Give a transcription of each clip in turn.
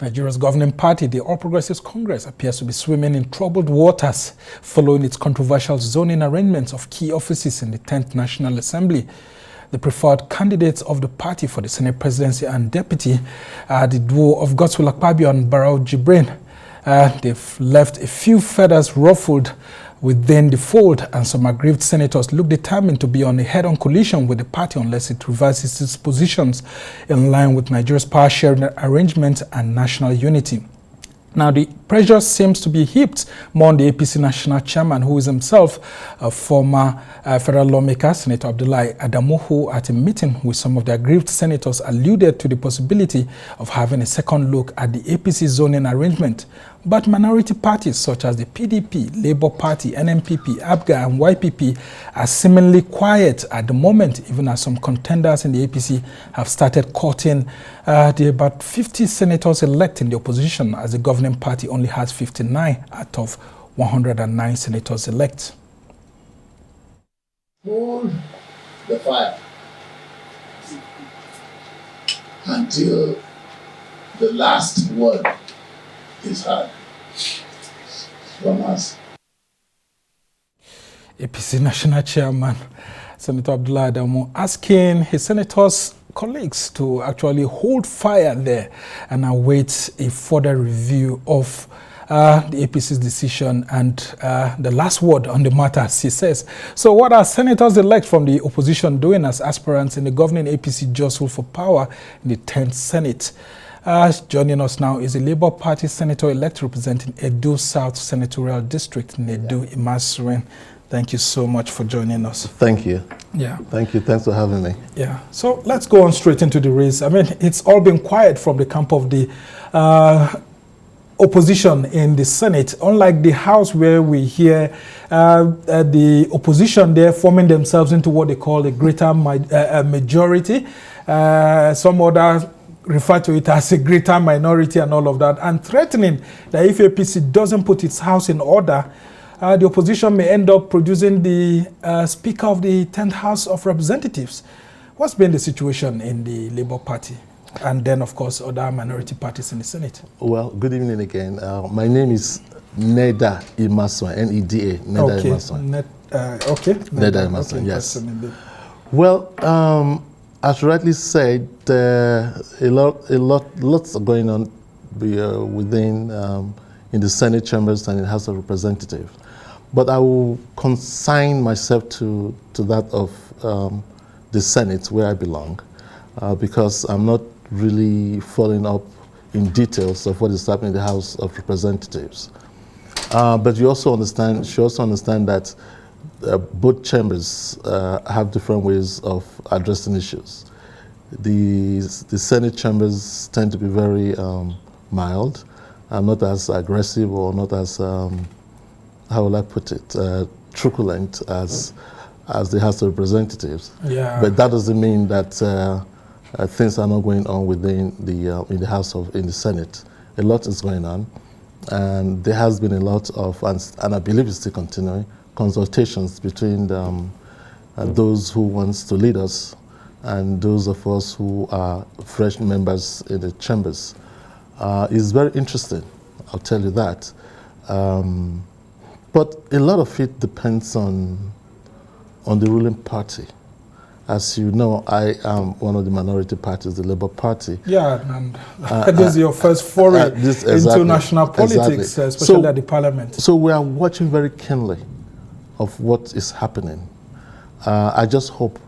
Nigeria's governing party, the All Progressives Congress, appears to be swimming in troubled waters following its controversial zoning arrangements of key offices in the 10th National Assembly. The preferred candidates of the party for the Senate presidency and deputy are the duo of Godswill Akpabio and Barau Jibrin. They've left a few feathers ruffled within the fold, and some aggrieved senators look determined to be on a head-on collision with the party unless it reverses its positions in line with Nigeria's power-sharing arrangement and national unity. Now, the pressure seems to be heaped more on the APC national chairman, who is himself a former federal lawmaker, Senator Abdullahi Adamu, who at a meeting with some of the aggrieved senators alluded to the possibility of having a second look at the APC zoning arrangement. But minority parties such as the PDP, Labour Party, NNPP, ABGA and YPP are seemingly quiet at the moment, even as some contenders in the APC have started courting the about 50 senators elect in the opposition, as the governing party only has 59 out of 109 senators elect. Hold the fire until the last word is heard from us. APC National Chairman Senator Abdullahi Adamu asking his senators colleagues to actually hold fire there and await a further review of the APC's decision and the last word on the matter, as he says. So what are senators-elect from the opposition doing as aspirants in the governing APC jostle for power in the 10th Senate? Joining us now is a Labour Party senator-elect representing Edo South Senatorial District, Neda, Imasuen. Thank you so much for joining us. Thank you. Yeah. Thank you. Thanks for having me. Yeah. So let's go on straight into the race. I mean, it's all been quiet from the camp of the opposition in the Senate, unlike the House where we hear the opposition there forming themselves into what they call a greater majority. Some other refer to it as a greater minority and all of that, and threatening that if APC doesn't put its house in order, the opposition may end up producing the Speaker of the 10th House of Representatives. What's been the situation in the Labour Party? And then, of course, other minority parties in the Senate. Well, good evening again. My name is Neda Imasuen, N-E-D-A, Neda Imasuen. Neda Imasuen, okay, yes. Well, as rightly said, lots are going on within in the Senate chambers and in the House of Representatives. But I will consign myself to that of the Senate, where I belong, because I'm not really following up in details of what is happening in the House of Representatives. But you also understand, that both chambers have different ways of addressing issues. The Senate chambers tend to be very mild, not as aggressive or not as, how will I put it, truculent as the House of Representatives. Yeah. But that doesn't mean that things are not going on within in the Senate. A lot is going on, and there has been a lot of, and I believe it's still continuing, consultations between those who wants to lead us and those of us who are fresh members in the chambers. It's very interesting, I'll tell you that. But a lot of it depends on the ruling party. As you know, I am one of the minority parties, the Labour Party. Yeah, and this is your first foray into national politics, especially at the Parliament. So we are watching very keenly of what is happening. I just hope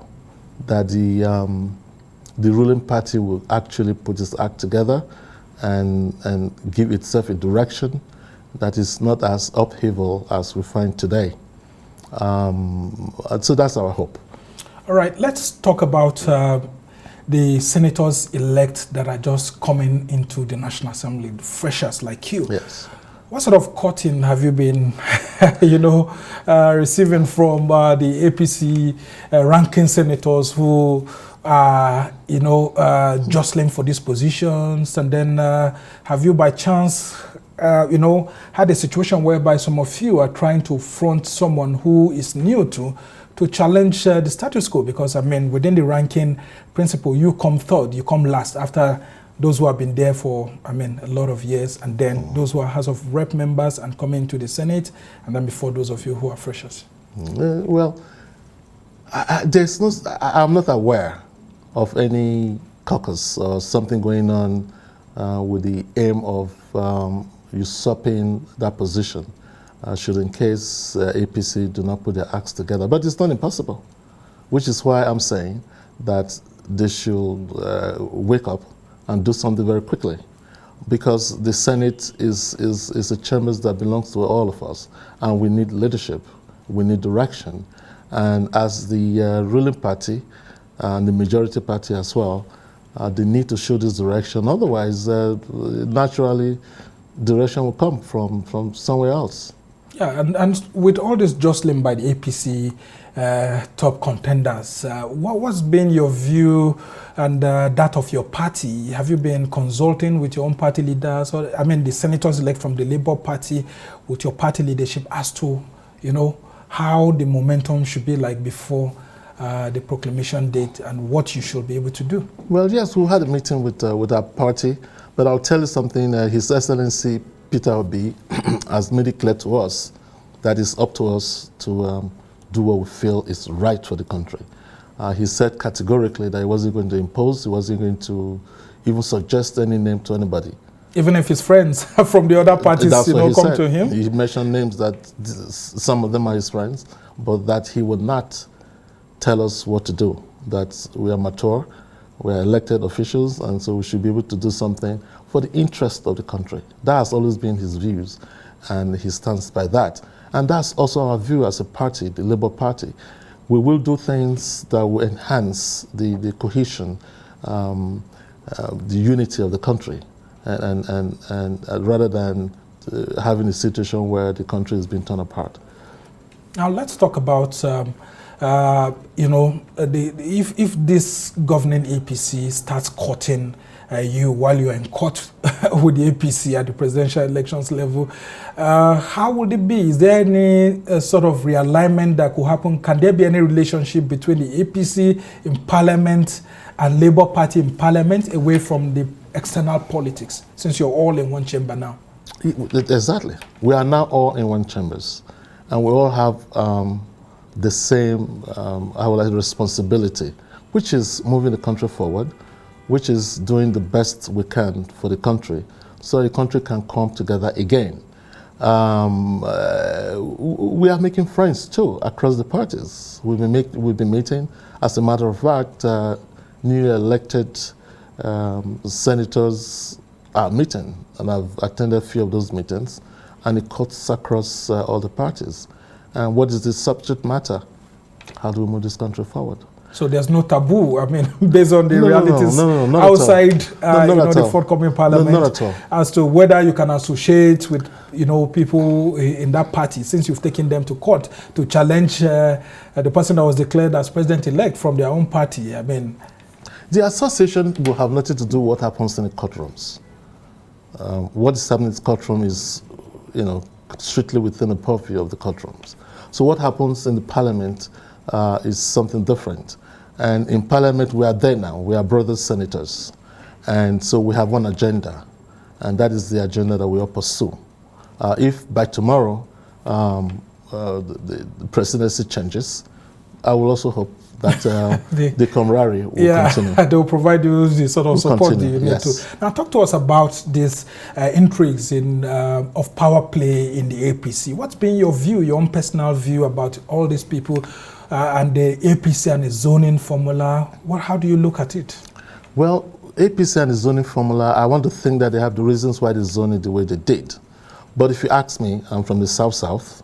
that the ruling party will actually put its act together and give itself a direction that is not as upheaval as we find today. So that's our hope. All right, let's talk about the senators-elect that are just coming into the National Assembly, the freshers like you. Yes. What sort of courting have you been, receiving from the APC ranking senators who are, jostling for these positions? And then have you by chance, had a situation whereby some of you are trying to front someone who is new to challenge the status quo? Because, I mean, within the ranking principle, you come third, you come last after those who have been there for, a lot of years, and then those who are House of Rep members and coming to the Senate, and then before those of you who are freshers? Well, I'm not aware of any caucus or something going on with the aim of usurping that position, should in case APC do not put their acts together. But it's not impossible, which is why I'm saying that they should wake up and do something very quickly, because the Senate is a chamber that belongs to all of us, and we need leadership, we need direction. And as the ruling party and the majority party as well, they need to show this direction. Otherwise, naturally, direction will come from somewhere else. Yeah, and with all this jostling by the APC top contenders, what's been your view and that of your party? Have you been consulting with your own party leaders, or the senators elect from the Labour Party, with your party leadership as to, how the momentum should be like before the proclamation date and what you should be able to do? Well, yes, we had a meeting with our party, but I'll tell you something. His Excellency Peter Obi has made it clear to us that it's up to us to do what we feel is right for the country. He said categorically that he wasn't going to impose, he wasn't going to even suggest any name to anybody. Even if his friends from the other parties come said. To him? He mentioned names that some of them are his friends, but that he would not tell us what to do, that we are mature, we are elected officials, and so we should be able to do something for the interest of the country. That has always been his views, and he stands by that. And that's also our view as a party, the Labour Party. We will do things that will enhance the cohesion, the unity of the country, and rather than having a situation where the country is being torn apart. Now let's talk about if this governing APC starts courting you while you're in court with the APC at the presidential elections level, how would it be? Is there any sort of realignment that could happen? Can there be any relationship between the APC in Parliament and Labour Party in Parliament, away from the external politics, since you're all in one chamber now? Exactly. We are now all in one chambers, and we all have the same responsibility, which is moving the country forward, which is doing the best we can for the country, so the country can come together again. We are making friends too across the parties. We've been meeting. As a matter of fact, newly elected senators are meeting, and I've attended a few of those meetings, and it cuts across all the parties. And what is the subject matter? How do we move this country forward? So there's no taboo, based on the realities outside the forthcoming Parliament, not at all. As to whether you can associate with people in that party, since you've taken them to court to challenge the person that was declared as president-elect from their own party. The association will have nothing to do with what happens in the courtrooms. What is happening in the courtroom is, strictly within the purview of the courtrooms. So what happens in the Parliament is something different. And in Parliament, we are there now. We are brothers senators. And so we have one agenda, and that is the agenda that we all pursue. If by tomorrow the presidency changes, I will also hope that the camaraderie will continue. They will provide you the sort of support you need to. Now talk to us about these intrigues of power play in the APC. What's been your view, your own personal view about all these people and the APC and the zoning formula? How do you look at it? Well, APC and the zoning formula, I want to think that they have the reasons why they zoned it the way they did. But if you ask me, I'm from the South.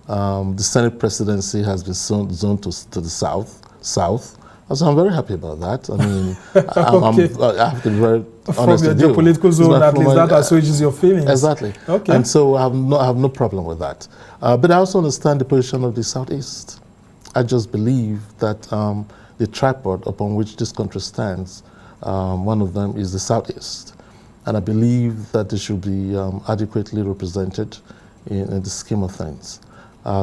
The Senate presidency has been zoned to the South. So I'm very happy about that. I have to be very honest with you. From your geopolitical zone, at least that assuages your feelings. Exactly. Okay. And so I have no problem with that. But I also understand the position of the Southeast. I just believe that the tripod upon which this country stands, one of them is the Southeast. And I believe that they should be adequately represented in the scheme of things.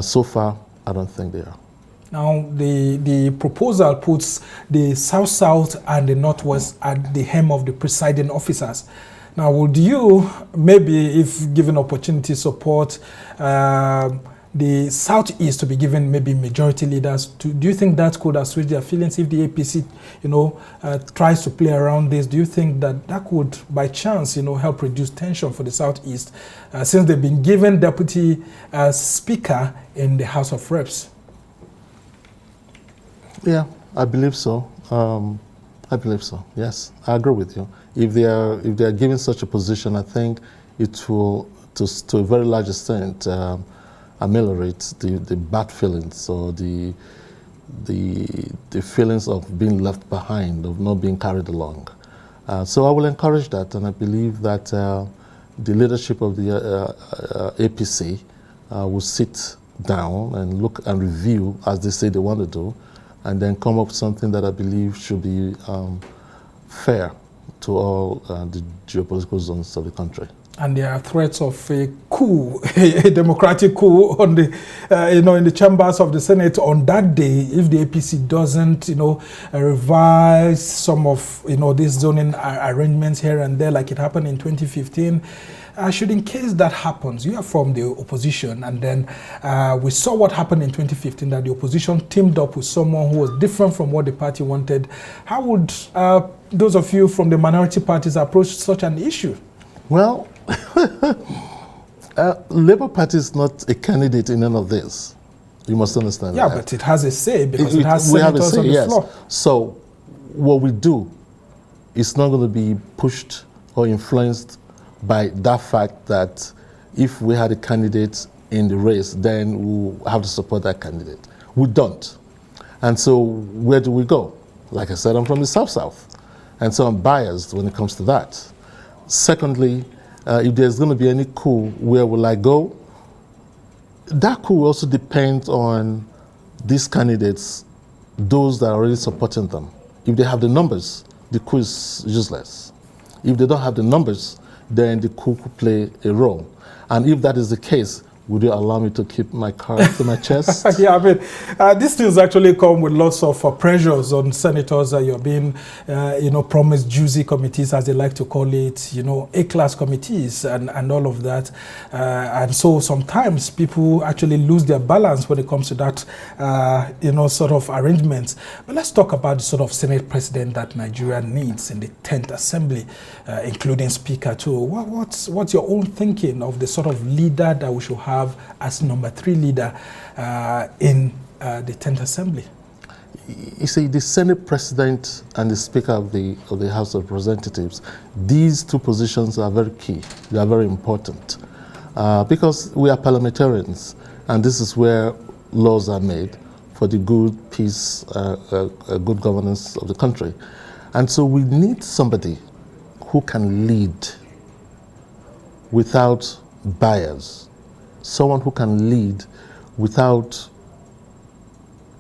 So far, I don't think they are. Now, the proposal puts the South-South and the Northwest at the helm of the presiding officers. Now, would you, maybe if given opportunity, support the Southeast to be given maybe majority leaders? Do you think that could assuage their feelings if the APC, tries to play around this? Do you think that that could, by chance, help reduce tension for the Southeast, since they've been given deputy speaker in the House of Reps? Yeah, I believe so. I believe so. Yes, I agree with you. If they are given such a position, I think it will, to a very large extent, ameliorate the bad feelings or the feelings of being left behind, of not being carried along. So I will encourage that, and I believe that the leadership of the APC will sit down and look and review, as they say they want to do, and then come up with something that I believe should be fair to all the geopolitical zones of the country. And there are threats of a coup, a democratic coup on the, in the chambers of the Senate on that day if the APC doesn't, revise some of, these zoning arrangements here and there, like it happened in 2015. Should, in case that happens, you are from the opposition, and then we saw what happened in 2015, that the opposition teamed up with someone who was different from what the party wanted. How would those of you from the minority parties approach such an issue? Well, Labour Party is not a candidate in none of this. You must understand that. Yeah, but it has a say because it has senators on the floor. So what we do is not going to be pushed or influenced by that fact that if we had a candidate in the race, then we'll have to support that candidate. We don't. And so where do we go? Like I said, I'm from the South-South. And so I'm biased when it comes to that. Secondly, if there's going to be any coup, where will I go? That coup also depends on these candidates, those that are already supporting them. If they have the numbers, the coup is useless. If they don't have the numbers, then the coup could play a role. And if that is the case, would you allow me to keep my cards to my chest? Yeah, I mean, these things actually come with lots of pressures on senators that you're being, promised juicy committees, as they like to call it, A-class committees and all of that. And so sometimes people actually lose their balance when it comes to that, sort of arrangements. But let's talk about the sort of Senate president that Nigeria needs in the 10th Assembly, including Speaker too. What's your own thinking of the sort of leader that we should have as number 3 leader in the 10th Assembly? You see, the Senate President and the Speaker of the House of Representatives, these two positions are very key. They are very important because we are parliamentarians, and this is where laws are made for the good peace, good governance of the country. And so we need somebody who can lead without bias. Someone who can lead without,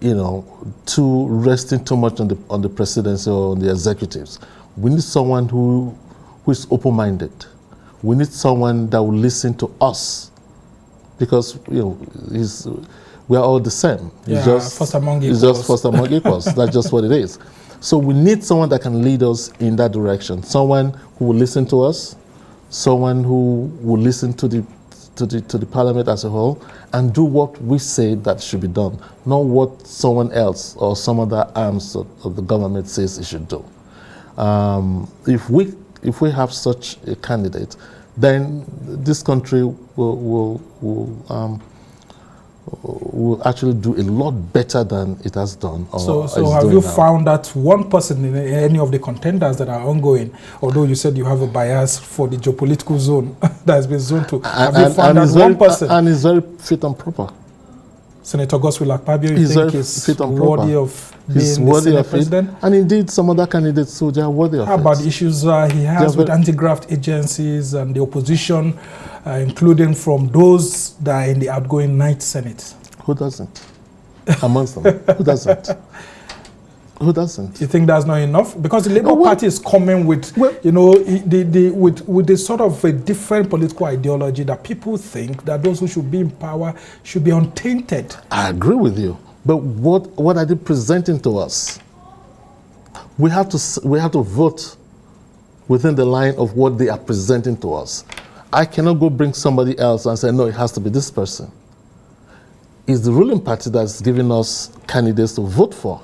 resting too much on the presidency or on the executives. We need someone who is open-minded. We need someone that will listen to us, because we are all the same. It's just first among equals. It's just first among equals. That's just what it is. So we need someone that can lead us in that direction. Someone who will listen to us. Someone who will listen to the parliament as a whole and do what we say that should be done, not what someone else or some other arms of the government says it should do. If we have such a candidate, then this country will actually do a lot better than it has done. So have you found that one person in any of the contenders that are ongoing, although you said you have a bias for the geopolitical zone that has been zoned to, have you found that one person? And he's very fit and proper. Senator Godswill Akpabio, you think is worthy of being the Senate president? And indeed, some other candidates too, they are worthy of it. How about the issues he has with anti-graft agencies and the opposition, including from those that are in the outgoing Ninth Senate? Who doesn't? Amongst them, who doesn't? Who doesn't? You think that's not enough? Because the Labour Party is coming with, with a sort of a different political ideology that people think that those who should be in power should be untainted. I agree with you. But what are they presenting to us? We have to vote within the line of what they are presenting to us. I cannot go bring somebody else and say, no, it has to be this person. It's the ruling party that's giving us candidates to vote for.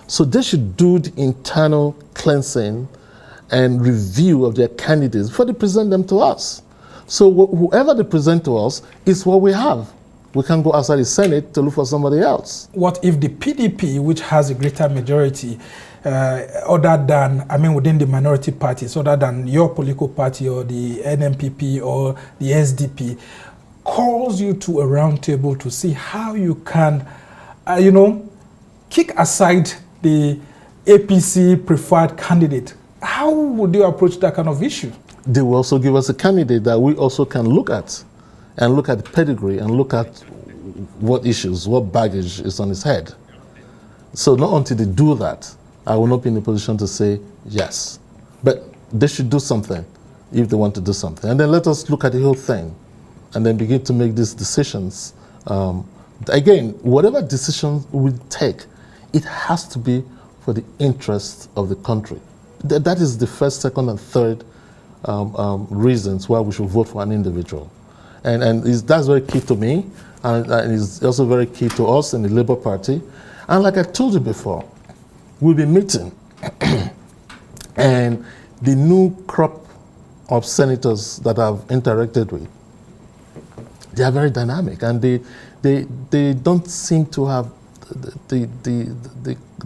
So they should do the internal cleansing and review of their candidates before they present them to us. So whoever they present to us is what we have. We can't go outside the Senate to look for somebody else. What if the PDP, which has a greater majority, other than, within the minority parties, other than your political party or the NMPP or the SDP, calls you to a round table to see how you can, kick aside the APC preferred candidate? How would you approach that kind of issue? They will also give us a candidate that we also can look at, and look at the pedigree, and look at what issues, what baggage is on his head. So not until they do that, I will not be in a position to say yes. But they should do something if they want to do something. And then let us look at the whole thing and then begin to make these decisions. Again, whatever decision we take, it has to be for the interest of the country. That is the first, second, and third reasons why we should vote for an individual. And that's very key to me, and it's also very key to us in the Labour Party. And like I told you before, we'll be meeting, and the new crop of senators that I've interacted with, they are very dynamic, and they don't seem to have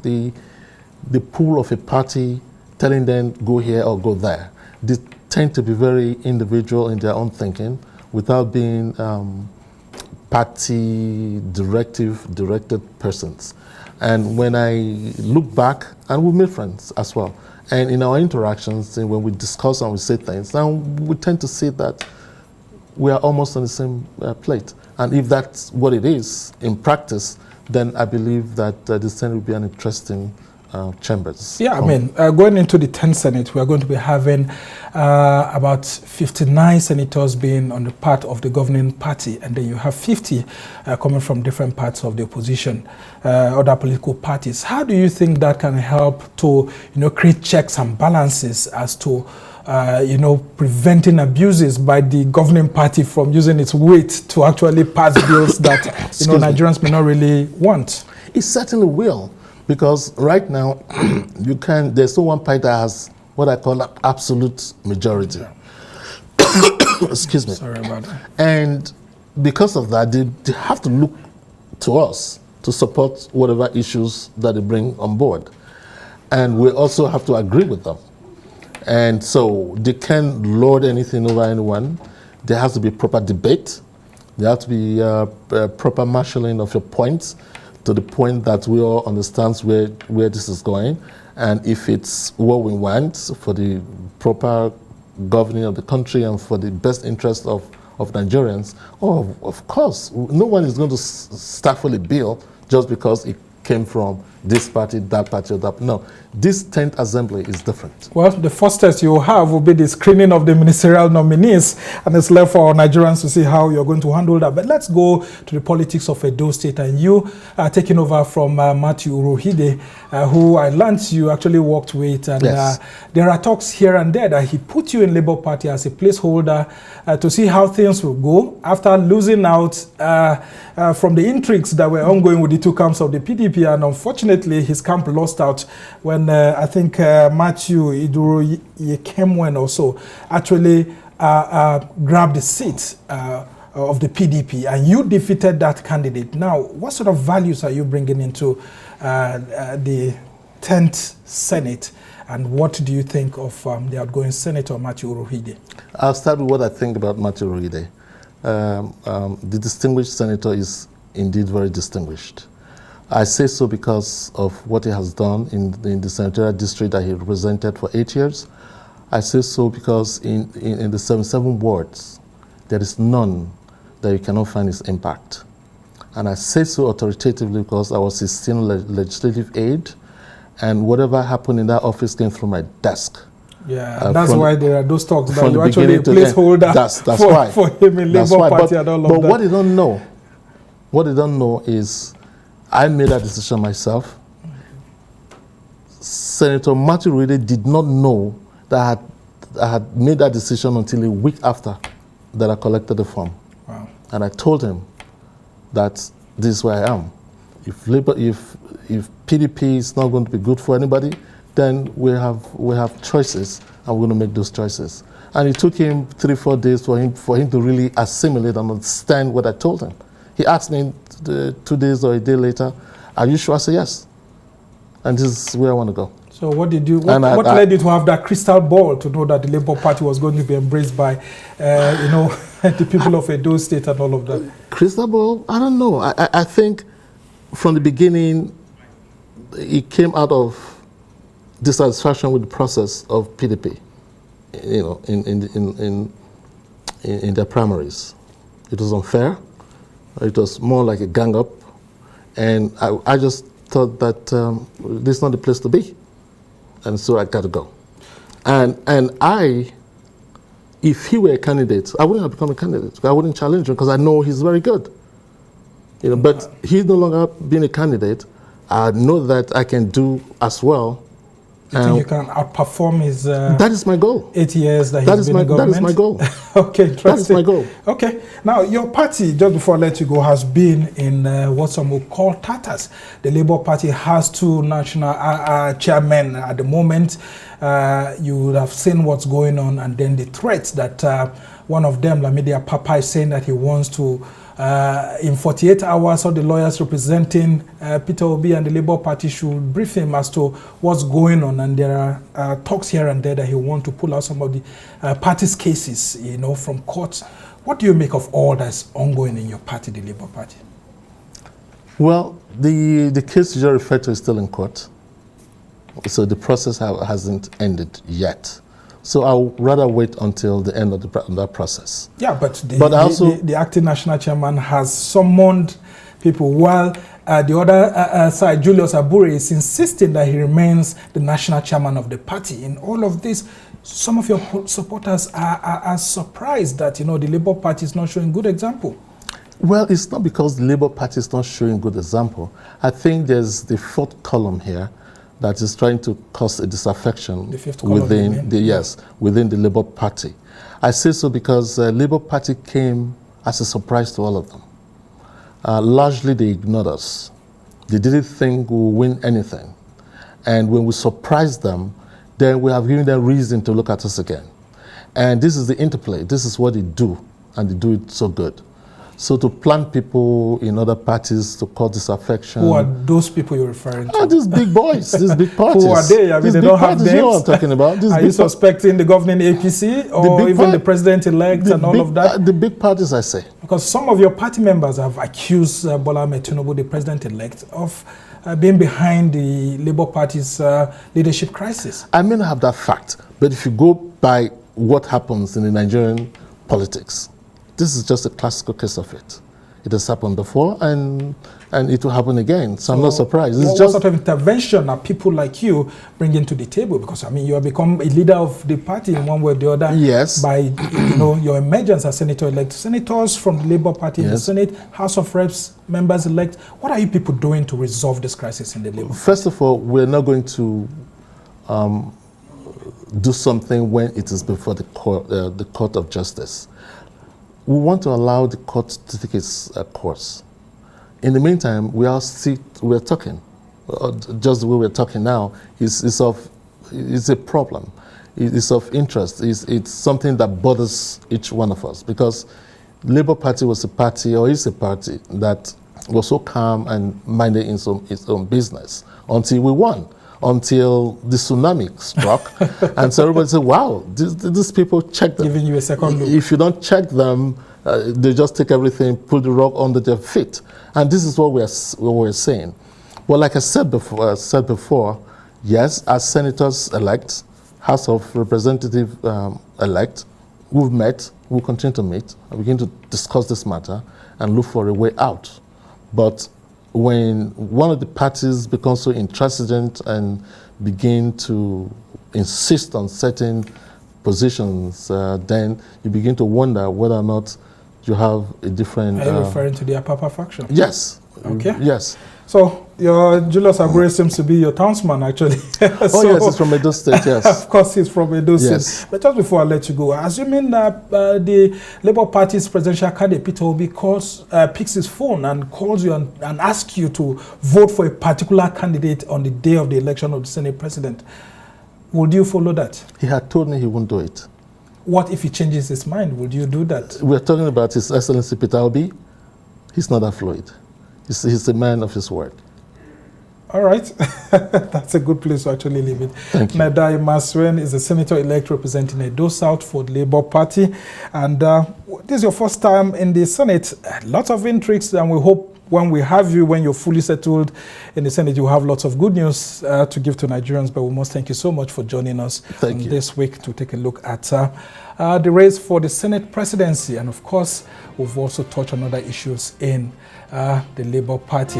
the pull of a party telling them go here or go there. They tend to be very individual in their own thinking without being party directed persons. And when I look back, and we make friends as well, and in our interactions, and when we discuss and we say things, now we tend to see that we are almost on the same plate. And if that's what it is in practice, then I believe that the Senate will be an interesting chambers. Yeah, going into the 10th Senate, we are going to be having about 59 senators being on the part of the governing party, and then you have 50 coming from different parts of the opposition, other political parties. How do you think that can help to, create checks and balances as to, preventing abuses by the governing party from using its weight to actually pass bills that, Nigerians may not really want? It certainly will. Because right now, there's no one party that has what I call an absolute majority. Excuse me. Sorry about that. And because of that, they have to look to us to support whatever issues that they bring on board. And we also have to agree with them. And so they can't lord anything over anyone. There has to be proper debate. There has to be proper marshalling of your points, to the point that we all understand where this is going, and if it's what we want for the proper governing of the country and for the best interest of Nigerians, of course, no one is going to stifle a bill just because it came from this party, that party, or that. No, this 10th Assembly is different. Well, the first test you have will be the screening of the ministerial nominees, and it's left for Nigerians to see how you're going to handle that. But let's go to the politics of Edo State, and you are taking over from Matthew Urohide, who I learned you actually worked with, and yes. There are talks here and there that he put you in Labour Party as a placeholder to see how things will go after losing out from the intrigues that were ongoing with the two camps of the PDP, and unfortunately his camp lost out when I think Matthew Iduro Yekemwen also actually grabbed the seat of the PDP, and you defeated that candidate. Now, what sort of values are you bringing into the 10th Senate, and what do you think of the outgoing Senator Matthew Urohide? I'll start with what I think about Matthew Urohide. The distinguished senator is indeed very distinguished. I say so because of what he has done in the senatorial district that he represented for 8 years. I say so because in the 77 wards, there is none that you cannot find his impact. And I say so authoritatively because I was his senior legislative aide, and whatever happened in that office came through my desk. Yeah, and that's why there are those talks that you actually a placeholder for him in Labour Party and all of that. But what they don't know is I made that decision myself. Senator Matthew really did not know that I had made that decision until a week after that I collected the form. Wow. And I told him that this is where I am. If PDP is not going to be good for anybody, then we have choices, and we're going to make those choices. And it took him 3-4 days for him to really assimilate and understand what I told him. He asked me 2 days or a day later, "Are you sure?" I said yes. And this is where I want to go. So what did you? What led you to have that crystal ball to know that the Labour Party was going to be embraced by, the people of Edo State and all of that? Crystal ball? I don't know. I think from the beginning, it came out of dissatisfaction with the process of PDP. In their primaries, it was unfair. It was more like a gang up, and I just thought that this is not the place to be. And so I got to go. And if he were a candidate, I wouldn't have become a candidate. I wouldn't challenge him because I know he's very good. But he's no longer being a candidate. I know that I can do as well. You think you can outperform his... that is my goal. 8 years that he's been in government? That is my goal. Okay, interesting. That is my goal. Okay. Now, your party, just before I let you go, has been in what some would call tatters. The Labour Party has 2 national chairmen at the moment. You would have seen what's going on, and then the threats that one of them, Lamidi Akpabio, is saying that he wants to in 48 hours, all the lawyers representing Peter Obi and the Labour Party should brief him as to what's going on. And there are talks here and there that he wants to pull out some of the party's cases, from courts. What do you make of all that's ongoing in your party, the Labour Party? Well, the case you just referred to is still in court. So the process hasn't ended yet. So I'll rather wait until the end of that process. Yeah, but the acting national chairman has summoned people, while the other side, Julius Abure, is insisting that he remains the national chairman of the party. In all of this, some of your supporters are surprised that the Labour Party is not showing good example. Well, it's not because the Labour Party is not showing good example. I think there's the 4th column here that is trying to cause a disaffection within the Labour Party. I say so because Labour Party came as a surprise to all of them. Largely, they ignored us. They didn't think we would win anything. And when we surprised them, then we have given them reason to look at us again. And this is the interplay. This is what they do, and they do it so good. So to plant people in other parties to cause disaffection. Who are those people you're referring to? These big boys, these big parties. Who are they? I mean, they don't have names. You know what I'm talking about. Are you suspecting the governing APC or even the president-elect and all of that? The big parties, I say. Because some of your party members have accused Bola Ahmed Tinubu, the president-elect, of being behind the Labour Party's leadership crisis. I may not have that fact, but if you go by what happens in the Nigerian politics, this is just a classical case of it. It has happened before, and it will happen again. So I'm not surprised. What sort of intervention are people like you bringing to the table? Because you have become a leader of the party in one way or the other. Yes. By your emergence as senator-elect, senators from the Labour Party in the Senate, House of Reps members-elect. What are you people doing to resolve this crisis in the Labour Party? First of all, we're not going to do something when it is before the court of justice. We want to allow the court to take its course. In the meantime, we're talking. Just the way we're talking now is a problem. It's of interest. It's something that bothers each one of us, because Labour Party was a party, or is a party, that was so calm and minded in its own business until we won. Until the tsunami struck, and so everybody said, wow, these people check them. Giving you a second look. If you don't check them, they just take everything, put the rug under their feet. And this is what we're saying. Well, like I said before, yes, as senators-elect, House of Representative-elect, we've met, we'll continue to meet, and begin to discuss this matter and look for a way out. But when one of the parties becomes so intransigent and begin to insist on certain positions, then you begin to wonder whether or not you have a different... Are you referring to the Akpabio faction? Yes. Okay. Yes. So your Julius Agure seems to be your townsman, actually. Oh, yes, he's from Edo State, yes. Of course, he's from Edo State. Yes. But just before I let you go, assuming that the Labour Party's presidential candidate, Peter Obi, picks his phone and calls you and asks you to vote for a particular candidate on the day of the election of the Senate president, would you follow that? He had told me he won't do it. What if he changes his mind? Would you do that? We're talking about His Excellency Peter Obi. He's not that fluid. He's a man of his word. All right. That's a good place to actually leave it. Thank you. Neda Imasuen is a senator-elect representing Edo South for the Labour Party. And this is your first time in the Senate. Lots of intrigues, and we hope when we have you, when you're fully settled in the Senate, you have lots of good news to give to Nigerians. But we must thank you so much for joining us this week to take a look at the race for the Senate presidency. And of course, we've also touched on other issues in the Labour Party.